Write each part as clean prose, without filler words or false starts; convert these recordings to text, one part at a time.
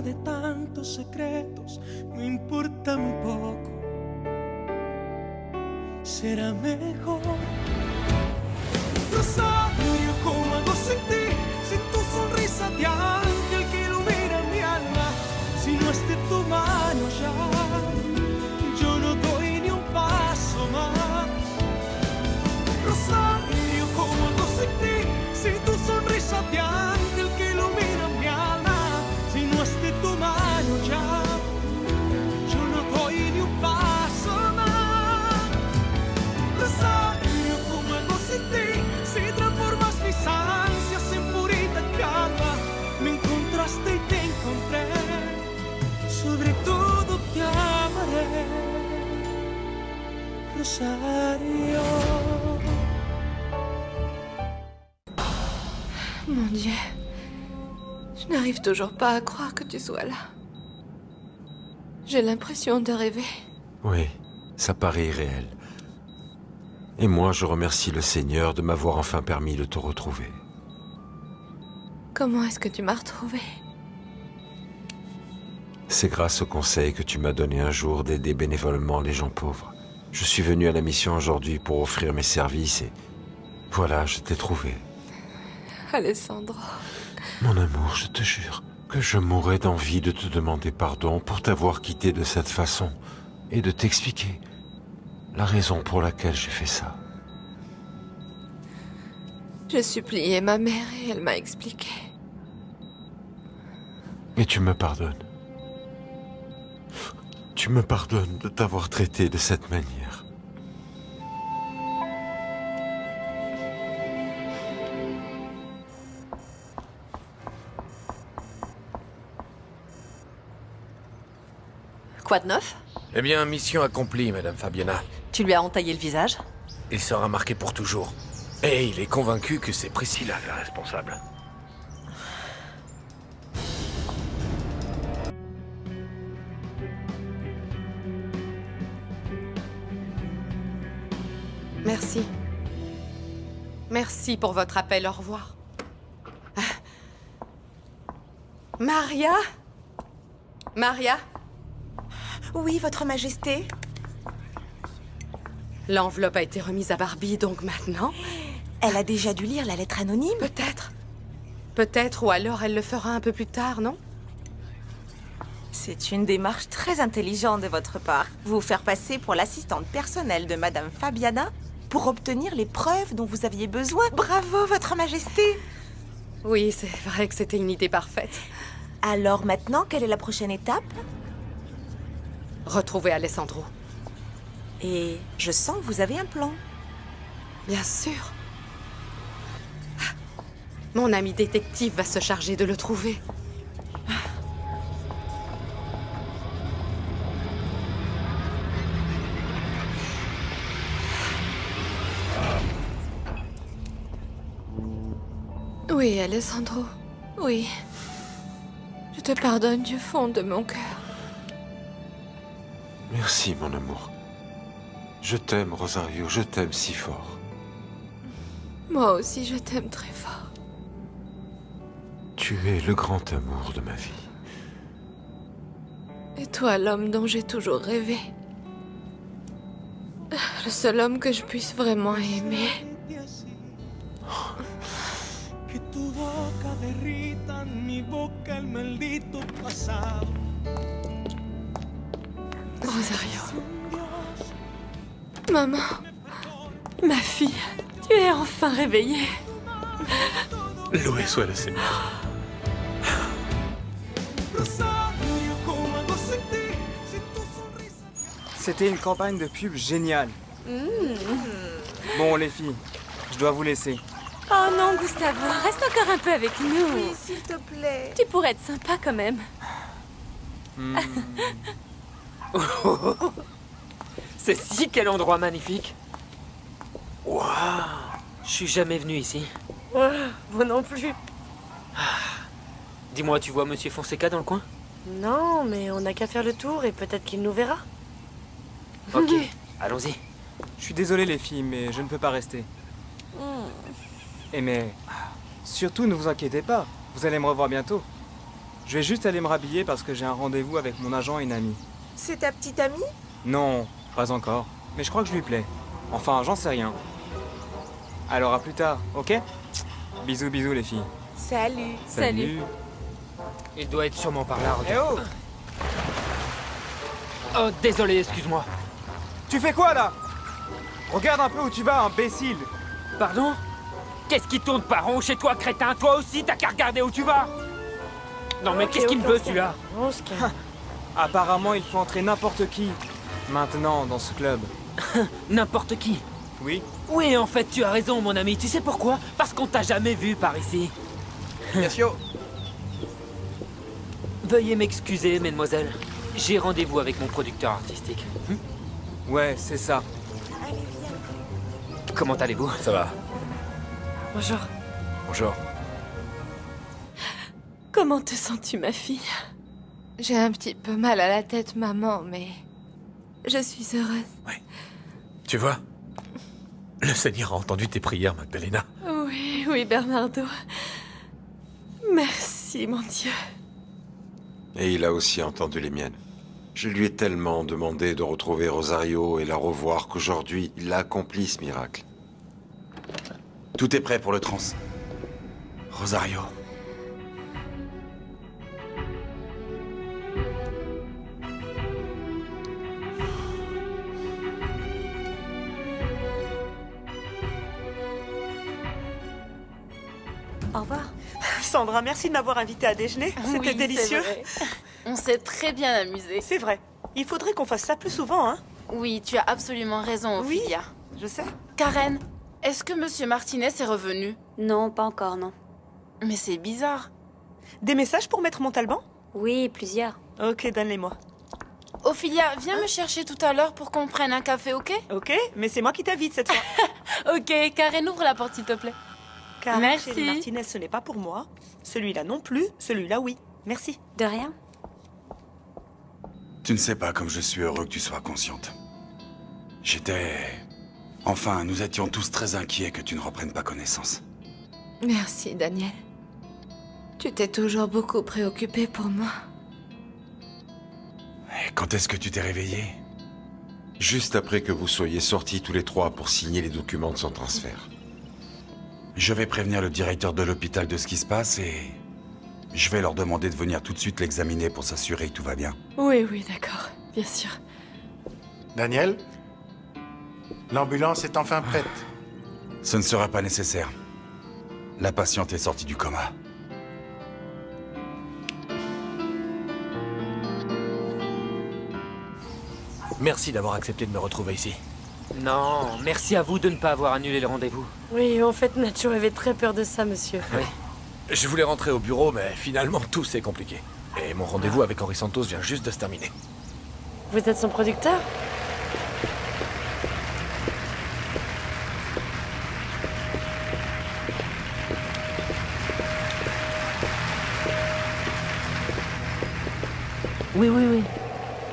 de tantos secretos, me importa muy poco. Será mejor. Rosario, ¿cómo hago sin ti? Sin tu sonrisa de ángel que ilumina mi alma. Si no es de tu mano ya, yo no doy ni un paso más. Rosario, ¿cómo hago sin ti? Sin tu sonrisa de ángel que ilumina mi alma. Si no es de tu mano ya, yo no doy ni un paso más. Rosario, ¿cómo hago sin ti? Si transformas mis ansias en purita calma. Me encontraste y te encontré. Sobre todo te amaré, Rosario. Mon Dieu, je n'arrive toujours pas à croire que tu sois là. J'ai l'impression de rêver. Oui, ça paraît irréel. Et moi, je remercie le Seigneur de m'avoir enfin permis de te retrouver. Comment est-ce que tu m'as retrouvée? C'est grâce au conseil que tu m'as donné un jour d'aider bénévolement les gens pauvres. Je suis venu à la mission aujourd'hui pour offrir mes services et... voilà, je t'ai trouvé. Alessandro. Mon amour, je te jure que je mourrais d'envie de te demander pardon pour t'avoir quitté de cette façon et de t'expliquer la raison pour laquelle j'ai fait ça. Je suppliais ma mère et elle m'a expliqué. Et tu me pardonnes. Tu me pardonnes de t'avoir traité de cette manière. Quoi de neuf? Eh bien, mission accomplie, Madame Fabiana. Tu lui as entaillé le visage? Il sera marqué pour toujours. Et il est convaincu que c'est Priscilla la responsable. Merci. Merci pour votre appel, au revoir. Maria? Maria? Oui, Votre Majesté. L'enveloppe a été remise à Barbie, donc maintenant... Elle a déjà dû lire la lettre anonyme? Peut-être. Peut-être, ou alors elle le fera un peu plus tard, non? C'est une démarche très intelligente de votre part. Vous faire passer pour l'assistante personnelle de Madame Fabiana pour obtenir les preuves dont vous aviez besoin. Bravo, Votre Majesté! Oui, c'est vrai que c'était une idée parfaite. Alors maintenant, quelle est la prochaine étape? Retrouver Alessandro. Et je sens que vous avez un plan. Bien sûr. Mon ami détective va se charger de le trouver. Oui, Alessandro. Oui. Je te pardonne du fond de mon cœur. Merci, mon amour. Je t'aime, Rosario, je t'aime si fort. Moi aussi, je t'aime très fort. Tu es le grand amour de ma vie. Et toi, l'homme dont j'ai toujours rêvé. Le seul homme que je puisse vraiment aimer. Que tu boca derrita en mi boca el maldito pasado. Rosario. Maman. Ma fille. Tu es enfin réveillée. Loué soit le Seigneur. C'était une campagne de pub géniale. Bon, les filles, je dois vous laisser. Oh non, Gustavo, reste encore un peu avec nous. Oui, s'il te plaît. Tu pourrais être sympa quand même. Ceci, quel endroit magnifique. Waouh, je suis jamais venu ici. Ouais, vous non plus. Dis-moi, tu vois Monsieur Fonseca dans le coin? Non, mais on n'a qu'à faire le tour et peut-être qu'il nous verra. Ok, allons-y. Je suis désolé, les filles, mais je ne peux pas rester. Et mais... surtout, ne vous inquiétez pas. Vous allez me revoir bientôt. Je vais juste aller me rhabiller parce que j'ai un rendez-vous avec mon agent et une amie. C'est ta petite amie? Non, pas encore. Mais je crois que je lui plais. Enfin, j'en sais rien. Alors à plus tard, ok? Bisous, bisous les filles. Salut. Salut. Il doit être sûrement par là, Eh regarde. oh! Oh, désolé, excuse-moi. Tu fais quoi là? Regarde un peu où tu vas, imbécile! Pardon? Qu'est-ce qui tourne par rond chez toi, crétin? Toi aussi, t'as qu'à regarder où tu vas! Non mais Ok, qu'est-ce qu'il me aucun veut, problème. celui-là? On se calme. Apparemment, il faut entrer n'importe qui. Maintenant, dans ce club. N'importe qui. Oui? Oui, en fait, tu as raison, mon ami. Tu sais pourquoi? Parce qu'on t'a jamais vu par ici. Bien sûr. Veuillez m'excuser, mesdemoiselles. J'ai rendez-vous avec mon producteur artistique. Ouais, c'est ça. Allez, viens. Comment allez-vous? Ça va. Bonjour. Bonjour. Comment te sens-tu, ma fille? J'ai un petit peu mal à la tête, maman, mais je suis heureuse. Tu vois? Le Seigneur a entendu tes prières, Magdalena. Oui, oui, Bernardo. Merci, mon Dieu. Et il a aussi entendu les miennes. Je lui ai tellement demandé de retrouver Rosario et la revoir qu'aujourd'hui, il a accompli ce miracle. Tout est prêt pour le trans. Rosario. Au revoir. Sandra, merci de m'avoir invité à déjeuner. C'était Oui, délicieux. c'est vrai. On s'est très bien amusé. C'est vrai. Il faudrait qu'on fasse ça plus souvent, hein? Oui, tu as absolument raison, Oui. Ophelia. Je sais. Karen, est-ce que Monsieur Martinez est revenu? Non, pas encore, non. Mais c'est bizarre. Des messages pour Maître Montalban? Oui, plusieurs. Ok, donne-les-moi. Ophelia, viens me chercher tout à l'heure pour qu'on prenne un café, ok? Ok, mais c'est moi qui t'invite cette fois. Ok, Karen, ouvre la porte, s'il te plaît. Car Merci. chérie Martinez, ce n'est pas pour moi. Celui-là non plus, celui-là oui. Merci. De rien. Tu ne sais pas comme je suis heureux que tu sois consciente. Enfin, nous étions tous très inquiets que tu ne reprennes pas connaissance. Merci, Daniel. Tu t'es toujours beaucoup préoccupé pour moi. Et quand est-ce que tu t'es réveillé? Juste après que vous soyez sortis tous les trois pour signer les documents de son transfert. Je vais prévenir le directeur de l'hôpital de ce qui se passe et... je vais leur demander de venir tout de suite l'examiner pour s'assurer que tout va bien. Oui, oui, d'accord. Bien sûr. Daniel? L'ambulance est enfin prête. Ce ne sera pas nécessaire. La patiente est sortie du coma. Merci d'avoir accepté de me retrouver ici. Non, merci à vous de ne pas avoir annulé le rendez-vous. Oui, en fait, Nacho avait très peur de ça, monsieur. Oui. Je voulais rentrer au bureau, mais finalement, tout s'est compliqué. Et mon rendez-vous avec Henri Santos vient juste de se terminer. Vous êtes son producteur? Oui, oui, oui.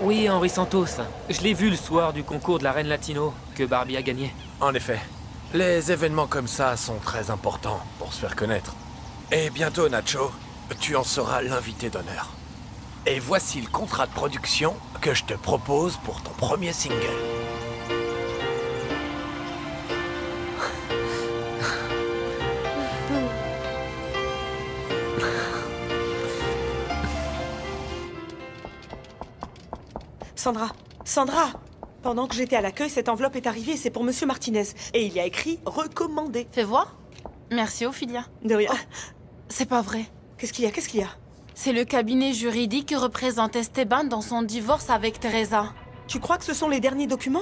Oui, Henri Santos. Je l'ai vu le soir du concours de la Reine Latino que Barbie a gagné. En effet, les événements comme ça sont très importants pour se faire connaître. Et bientôt, Nacho, tu en seras l'invité d'honneur. Et voici le contrat de production que je te propose pour ton premier single. Sandra! Pendant que j'étais à l'accueil, cette enveloppe est arrivée et c'est pour Monsieur Martinez. Et il y a écrit « Recommandé ». Fais voir. Merci, Ophelia. De rien. C'est pas vrai. Qu'est-ce qu'il y a? Qu'est-ce qu'il y a? C'est le cabinet juridique qui représente Esteban dans son divorce avec Teresa. Tu crois que ce sont les derniers documents?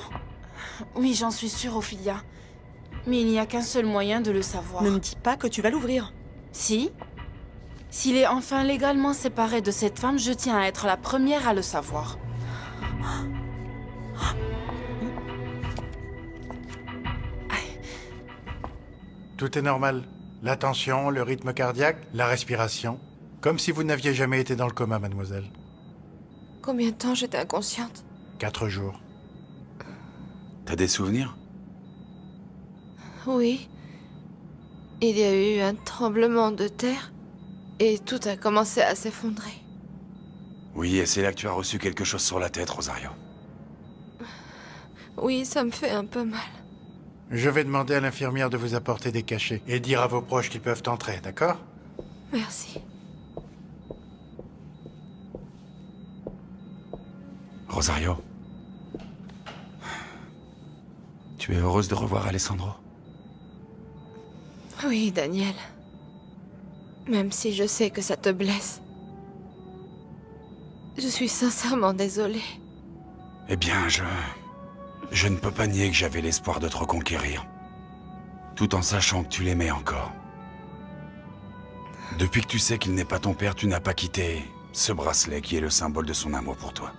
Oui, j'en suis sûre, Ophelia. Mais il n'y a qu'un seul moyen de le savoir. Ne me dis pas que tu vas l'ouvrir. Si. S'il est enfin légalement séparé de cette femme, je tiens à être la première à le savoir. Tout est normal. La tension, le rythme cardiaque, la respiration. Comme si vous n'aviez jamais été dans le coma, mademoiselle. Combien de temps j'étais inconsciente? 4 jours. T'as des souvenirs? Oui. Il y a eu un tremblement de terre et tout a commencé à s'effondrer. Oui, et c'est là que tu as reçu quelque chose sur la tête, Rosario. Oui, ça me fait un peu mal. Je vais demander à l'infirmière de vous apporter des cachets et dire à vos proches qu'ils peuvent entrer, d'accord? Merci. Rosario. Tu es heureuse de revoir Alessandro? Oui, Daniel. Même si je sais que ça te blesse. Je suis sincèrement désolée. Eh bien, je ne peux pas nier que j'avais l'espoir de te reconquérir. Tout en sachant que tu l'aimais encore. Depuis que tu sais qu'il n'est pas ton père, tu n'as pas quitté ce bracelet qui est le symbole de son amour pour toi.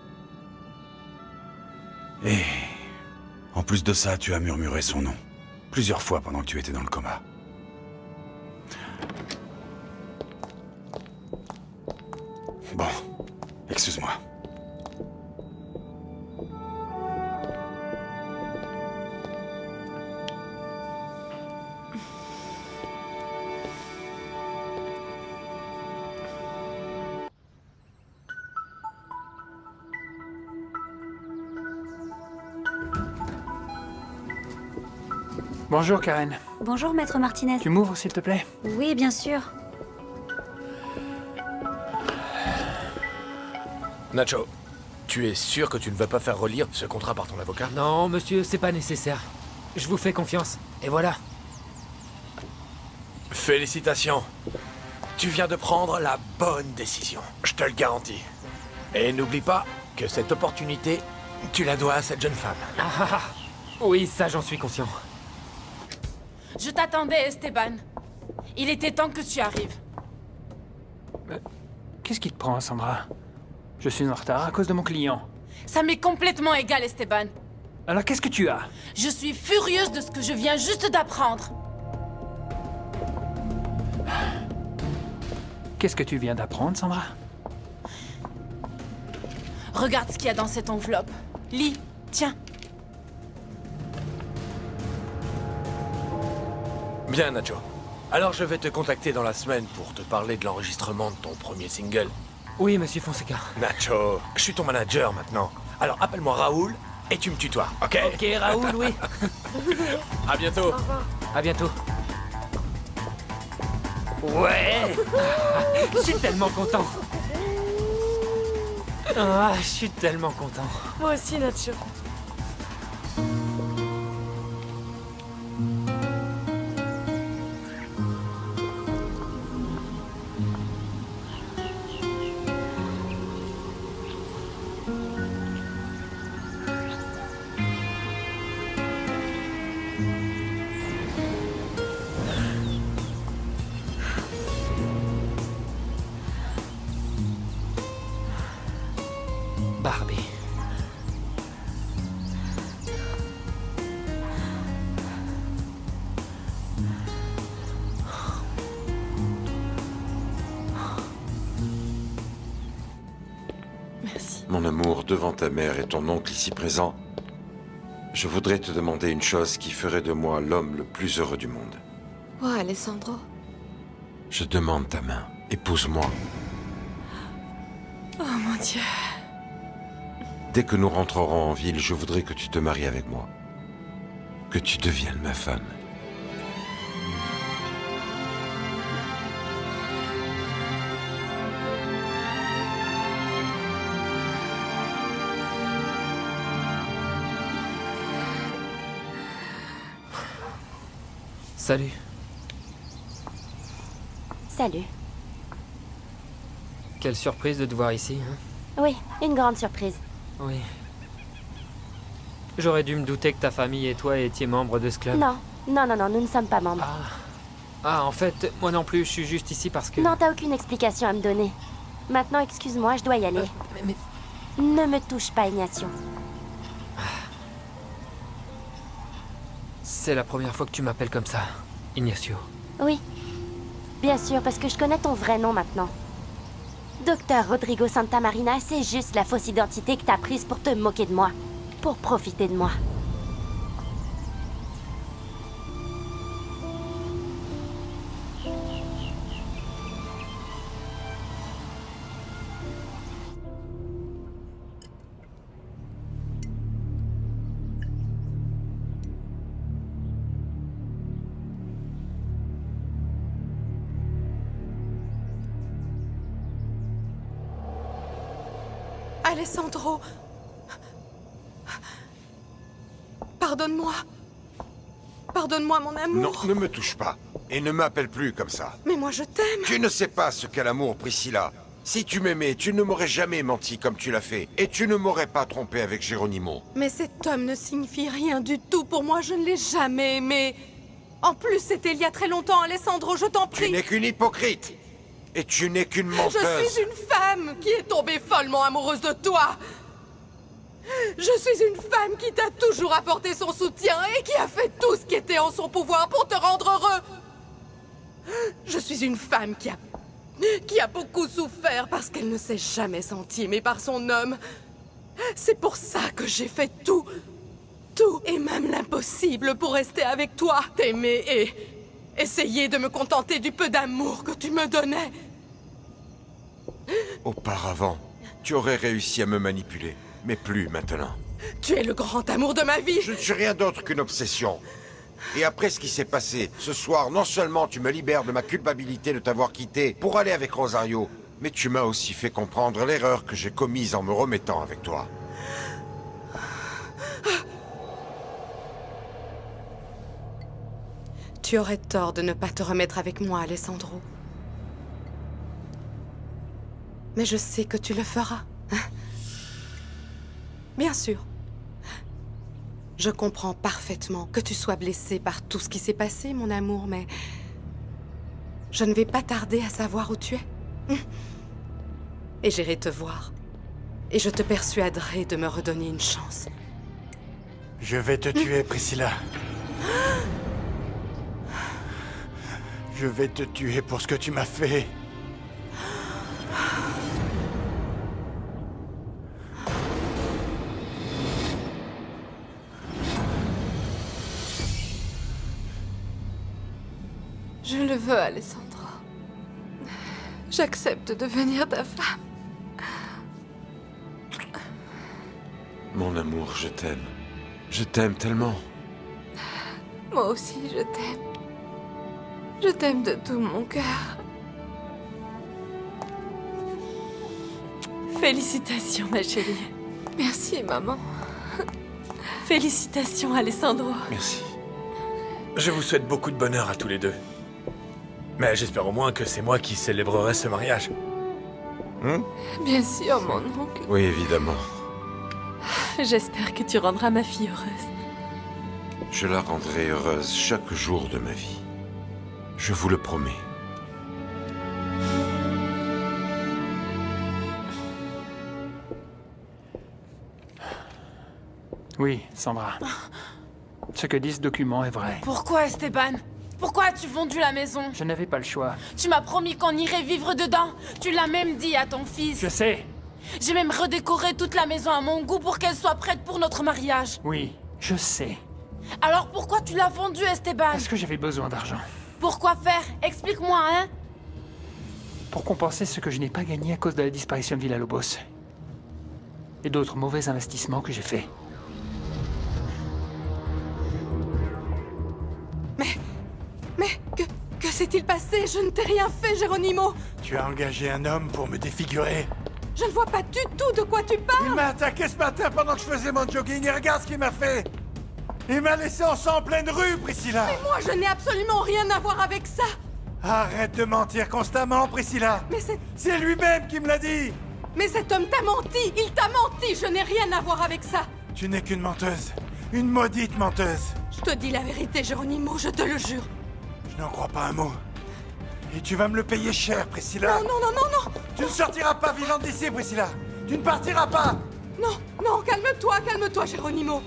Et en plus de ça, tu as murmuré son nom. Plusieurs fois pendant que tu étais dans le coma. Bon, excuse-moi. Bonjour, Karen. Bonjour, maître Martinez. Tu m'ouvres, s'il te plaît? Oui, bien sûr. Nacho, tu es sûr que tu ne vas pas faire relire ce contrat par ton avocat? Non, monsieur, c'est pas nécessaire. Je vous fais confiance. Et voilà. Félicitations. Tu viens de prendre la bonne décision. Je te le garantis. Et n'oublie pas que cette opportunité, tu la dois à cette jeune femme. Ah, oui, ça, j'en suis conscient. Je t'attendais, Esteban. Il était temps que tu arrives. Qu'est-ce qui te prend, Sandra? Je suis en retard à cause de mon client. Ça m'est complètement égal, Esteban. Alors qu'est-ce que tu as? Je suis furieuse de ce que je viens juste d'apprendre. Qu'est-ce que tu viens d'apprendre, Sandra? Regarde ce qu'il y a dans cette enveloppe. Lis, tiens. Bien, Nacho. Alors je vais te contacter dans la semaine pour te parler de l'enregistrement de ton premier single. Oui, monsieur Fonseca. Nacho, je suis ton manager maintenant. Alors appelle-moi Raoul et tu me tutoies, ok? Ok, Raoul, oui. À bientôt. À bientôt. Ouais. Je suis tellement content. Ah, je suis tellement content. Moi aussi, Nacho. Barbie. Merci. Mon amour, devant ta mère et ton oncle ici présent, je voudrais te demander une chose qui ferait de moi l'homme le plus heureux du monde. Quoi, Alessandro? Je demande ta main. Épouse-moi. Oh mon Dieu. Dès que nous rentrerons en ville, je voudrais que tu te maries avec moi. Que tu deviennes ma femme. Salut. Salut. Quelle surprise de te voir ici, hein? Oui, une grande surprise. Oui. J'aurais dû me douter que ta famille et toi étiez membres de ce club. Non, non, non, non, nous ne sommes pas membres. Ah, en fait, moi non plus, je suis juste ici parce que... Non, t'as aucune explication à me donner. Maintenant, excuse-moi, je dois y aller. Mais... Ne me touche pas, Ignacio. C'est la première fois que tu m'appelles comme ça, Ignacio. Oui. Bien sûr, parce que je connais ton vrai nom maintenant. Docteur Rodrigo Santamarina, c'est juste la fausse identité que t'as prise pour te moquer de moi. Pour profiter de moi. Alessandro. Pardonne-moi. Pardonne-moi, mon amour. Non, ne me touche pas. Et ne m'appelle plus comme ça. Mais moi, je t'aime. Tu ne sais pas ce qu'est l'amour, Priscilla. Si tu m'aimais, tu ne m'aurais jamais menti comme tu l'as fait. Et tu ne m'aurais pas trompé avec Geronimo. Mais cet homme ne signifie rien du tout pour moi. Je ne l'ai jamais aimé. En plus, c'était il y a très longtemps, Alessandro, je t'en prie. Tu n'es qu'une hypocrite. Et tu n'es qu'une menteuse. Je suis une femme qui est tombée follement amoureuse de toi. Je suis une femme qui t'a toujours apporté son soutien et qui a fait tout ce qui était en son pouvoir pour te rendre heureux. Je suis une femme qui a beaucoup souffert parce qu'elle ne s'est jamais sentie aimée par son homme. C'est pour ça que j'ai fait tout, et même l'impossible pour rester avec toi, t'aimer et essayer de me contenter du peu d'amour que tu me donnais. Auparavant, tu aurais réussi à me manipuler, mais plus maintenant. Tu es le grand amour de ma vie. Je ne suis rien d'autre qu'une obsession. Et après ce qui s'est passé, ce soir, non seulement tu me libères de ma culpabilité de t'avoir quitté pour aller avec Rosario, mais tu m'as aussi fait comprendre l'erreur que j'ai commise en me remettant avec toi. Tu aurais tort de ne pas te remettre avec moi, Alessandro. Mais je sais que tu le feras. Bien sûr. Je comprends parfaitement que tu sois blessé par tout ce qui s'est passé, mon amour, mais... je ne vais pas tarder à savoir où tu es. Et j'irai te voir. Et je te persuaderai de me redonner une chance. Je vais te tuer, Priscilla. Je vais te tuer pour ce que tu m'as fait. Je le veux, Alessandro. J'accepte de devenir ta femme. Mon amour, je t'aime. Je t'aime tellement. Moi aussi, je t'aime. Je t'aime de tout mon cœur. Félicitations, ma chérie. Merci, maman. Félicitations, Alessandro. Merci. Je vous souhaite beaucoup de bonheur à tous les deux. Mais j'espère au moins que c'est moi qui célébrerai ce mariage. Bien sûr, mon oncle. Oui, évidemment. J'espère que tu rendras ma fille heureuse. Je la rendrai heureuse chaque jour de ma vie. Je vous le promets. Oui, Sandra. Ce que dit ce document est vrai. Pourquoi, Esteban? Pourquoi as-tu vendu la maison? Je n'avais pas le choix. Tu m'as promis qu'on irait vivre dedans. Tu l'as même dit à ton fils. Je sais. J'ai même redécoré toute la maison à mon goût pour qu'elle soit prête pour notre mariage. Oui, je sais. Alors pourquoi tu l'as vendue, Esteban? Parce que j'avais besoin d'argent. Pourquoi faire? Explique-moi, hein? Pour compenser ce que je n'ai pas gagné à cause de la disparition de Villa-Lobos. Et d'autres mauvais investissements que j'ai faits. Mais que s'est-il passé? Je ne t'ai rien fait, Geronimo. Tu as engagé un homme pour me défigurer. Je ne vois pas du tout de quoi tu parles. Il m'a attaqué ce matin pendant que je faisais mon jogging et regarde ce qu'il m'a fait. Il m'a laissé en sang en pleine rue, Priscilla. Mais moi, je n'ai absolument rien à voir avec ça. Arrête de mentir constamment, Priscilla. Mais c'est lui-même qui me l'a dit. Mais cet homme t'a menti. Il t'a menti. Je n'ai rien à voir avec ça. Tu n'es qu'une menteuse. Une maudite menteuse. Je te dis la vérité, Geronimo, je te le jure. Je n'en crois pas un mot. Et tu vas me le payer cher, Priscilla. Non, non, non, non, non. Tu ne sortiras pas vivante d'ici, Priscilla. Tu ne partiras pas. Non, non, calme-toi, Geronimo.